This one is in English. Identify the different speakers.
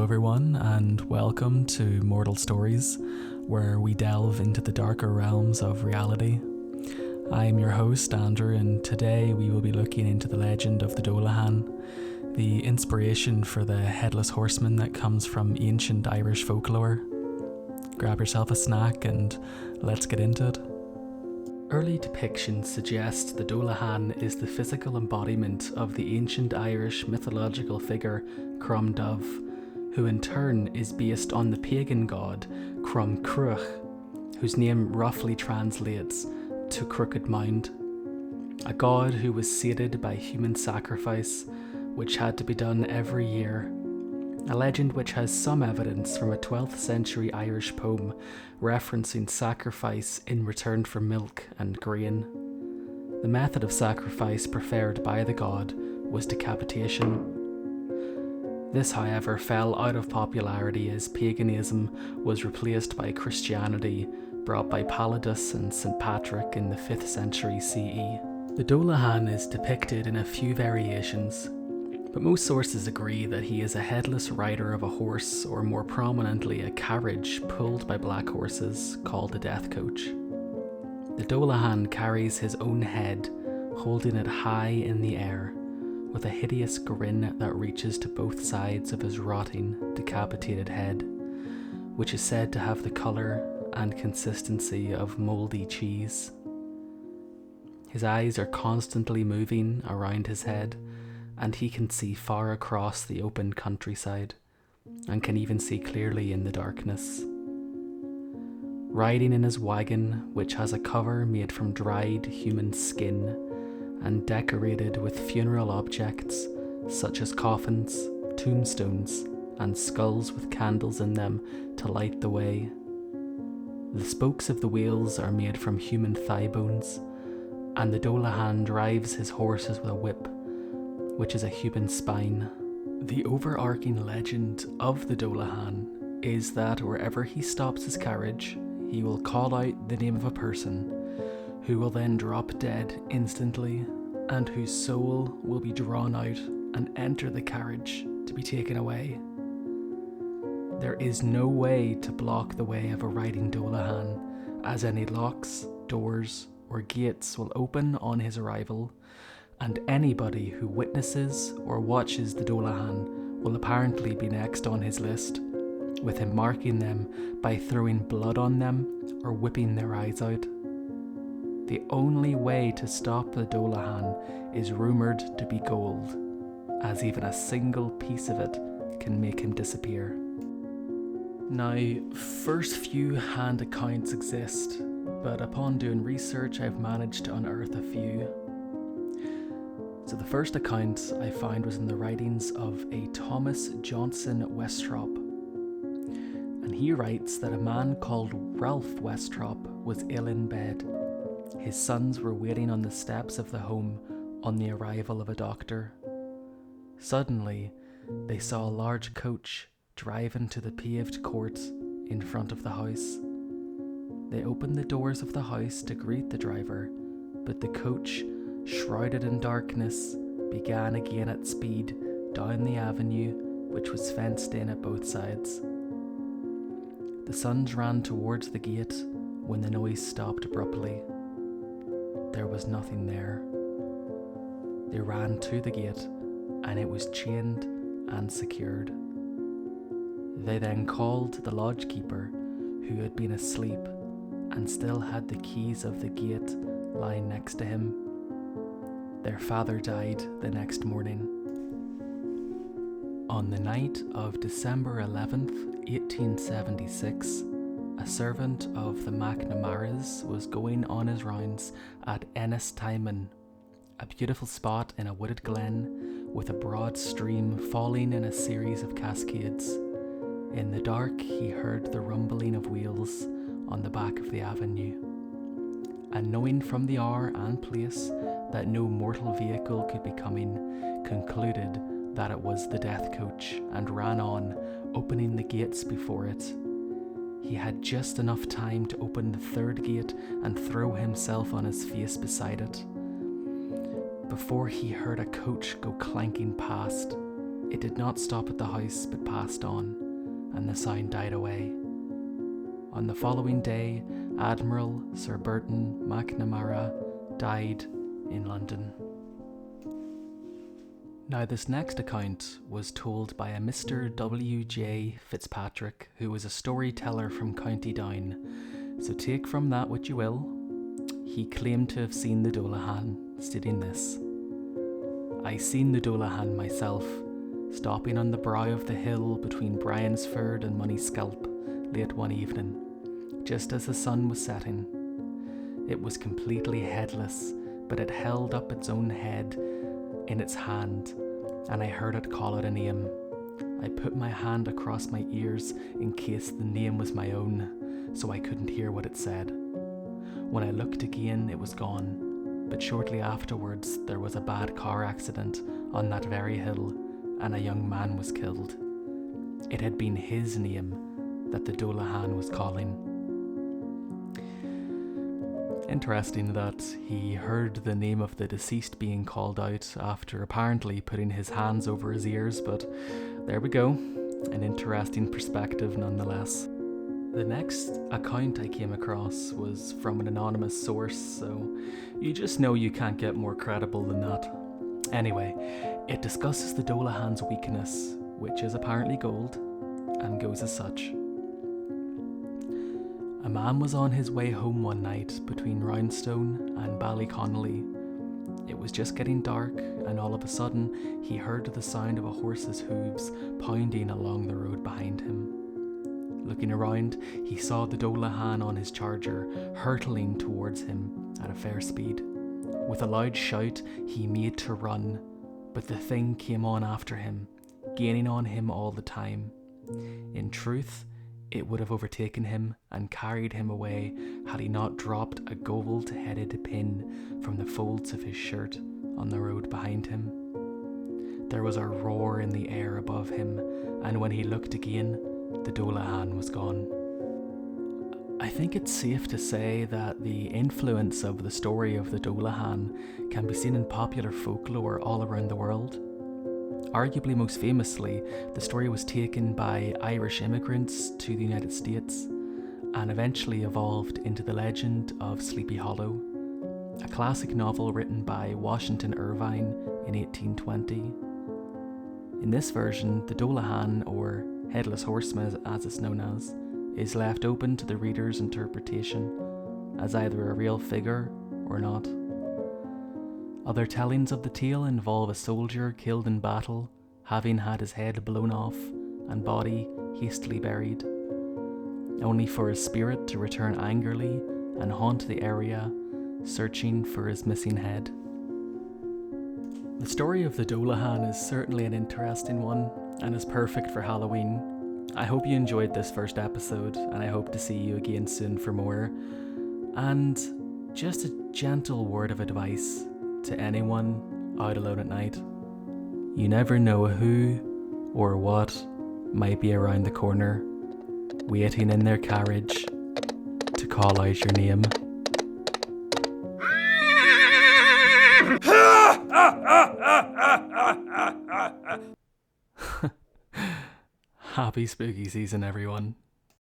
Speaker 1: everyone, and welcome to Mortal Stories, where we delve into the darker realms of reality. I am your host, Andrew, and today we will be looking into the legend of the Dullahan, the inspiration for the Headless Horseman that comes from ancient Irish folklore. Grab yourself a snack and let's get into it. Early depictions suggest the Dullahan is the physical embodiment of the ancient Irish mythological figure Crom Dubh, who in turn is based on the pagan god Crom Cruach, whose name roughly translates to crooked mound. A god who was sated by human sacrifice, which had to be done every year. A legend which has some evidence from a 12th century Irish poem referencing sacrifice in return for milk and grain. The method of sacrifice preferred by the god was decapitation. This, however, fell out of popularity as paganism was replaced by Christianity brought by Palladius and St. Patrick in the 5th century CE. The Dullahan is depicted in a few variations, but most sources agree that he is a headless rider of a horse, or more prominently a carriage pulled by black horses called a death coach. The Dullahan carries his own head, holding it high in the air, with a hideous grin that reaches to both sides of his rotting, decapitated head, which is said to have the colour and consistency of mouldy cheese. His eyes are constantly moving around his head, and he can see far across the open countryside, and can even see clearly in the darkness. Riding in his wagon, which has a cover made from dried human skin, and decorated with funeral objects such as coffins, tombstones, and skulls with candles in them to light the way. The spokes of the wheels are made from human thigh bones, and the Dullahan drives his horses with a whip, which is a human spine. The overarching legend of the Dullahan is that wherever he stops his carriage, he will call out the name of a person, who will then drop dead instantly, and whose soul will be drawn out and enter the carriage to be taken away. There is no way to block the way of a riding Dullahan, as any locks, doors, or gates will open on his arrival, and anybody who witnesses or watches the Dullahan will apparently be next on his list, with him marking them by throwing blood on them or whipping their eyes out. The only way to stop the Dullahan is rumoured to be gold, as even a single piece of it can make him disappear. Now, first few hand accounts exist, but upon doing research I've managed to unearth a few. So the first account I found was in the writings of a Thomas Johnson Westrop, and he writes that a man called Ralph Westrop was ill in bed. His sons were waiting on the steps of the home on the arrival of a doctor. Suddenly, they saw a large coach drive into the paved court in front of the house. They opened the doors of the house to greet the driver, but the coach, shrouded in darkness, began again at speed down the avenue, which was fenced in at both sides. The sons ran towards the gate when the noise stopped abruptly. There was nothing there. They ran to the gate, and it was chained and secured. They then called the lodge keeper, who had been asleep and still had the keys of the gate lying next to him. Their father died the next morning. On the night of December 11th, 1876, a servant of the McNamara's was going on his rounds at Ennis-Timon, a beautiful spot in a wooded glen with a broad stream falling in a series of cascades. In the dark, he heard the rumbling of wheels on the back of the avenue, and knowing from the hour and place that no mortal vehicle could be coming, concluded that it was the death coach, and ran on, opening the gates before it. He had just enough time to open the third gate and throw himself on his face beside it, before he heard a coach go clanking past. It did not stop at the house but passed on, and the sound died away. On the following day, Admiral Sir Burton McNamara died in London. Now, this next account was told by a Mr. W.J. Fitzpatrick, who was a storyteller from County Down. So take from that what you will. He claimed to have seen the Dullahan, stating this: "I seen the Dullahan myself, stopping on the brow of the hill between Bryansford and Moneyscalp late one evening, just as the sun was setting. It was completely headless, but it held up its own head in its hand, and I heard it call out a name. I put my hand across my ears in case the name was my own, so I couldn't hear what it said. When I looked again, it was gone, but shortly afterwards there was a bad car accident on that very hill, and a young man was killed. It had been his name that the Dullahan was calling." Interesting that he heard the name of the deceased being called out after apparently putting his hands over his ears, but there we go, an interesting perspective nonetheless. The next account I came across was from an anonymous source, so you just know you can't get more credible than that. Anyway, it discusses the Dullahan's weakness, which is apparently gold, and goes as such. "A man was on his way home one night between Roundstone and Ballyconnolly. It was just getting dark, and all of a sudden he heard the sound of a horse's hooves pounding along the road behind him. Looking around, he saw the Dullahan on his charger, hurtling towards him at a fair speed. With a loud shout, he made to run, but the thing came on after him, gaining on him all the time. In truth, it would have overtaken him and carried him away had he not dropped a gold-headed pin from the folds of his shirt on the road behind him. There was a roar in the air above him, and when he looked again, the Dullahan was gone." I think it's safe to say that the influence of the story of the Dullahan can be seen in popular folklore all around the world. Arguably most famously, the story was taken by Irish immigrants to the United States and eventually evolved into the legend of Sleepy Hollow, a classic novel written by Washington Irvine in 1820. In this version, the Dullahan, or Headless Horseman as it's known as, is left open to the reader's interpretation as either a real figure or not. Other tellings of the tale involve a soldier killed in battle, having had his head blown off and body hastily buried, only for his spirit to return angrily and haunt the area, searching for his missing head. The story of the Dullahan is certainly an interesting one and is perfect for Halloween. I hope you enjoyed this first episode, and I hope to see you again soon for more. And just a gentle word of advice to anyone out alone at night: you never know who or what might be around the corner, waiting in their carriage to call out your name. Happy spooky season, everyone.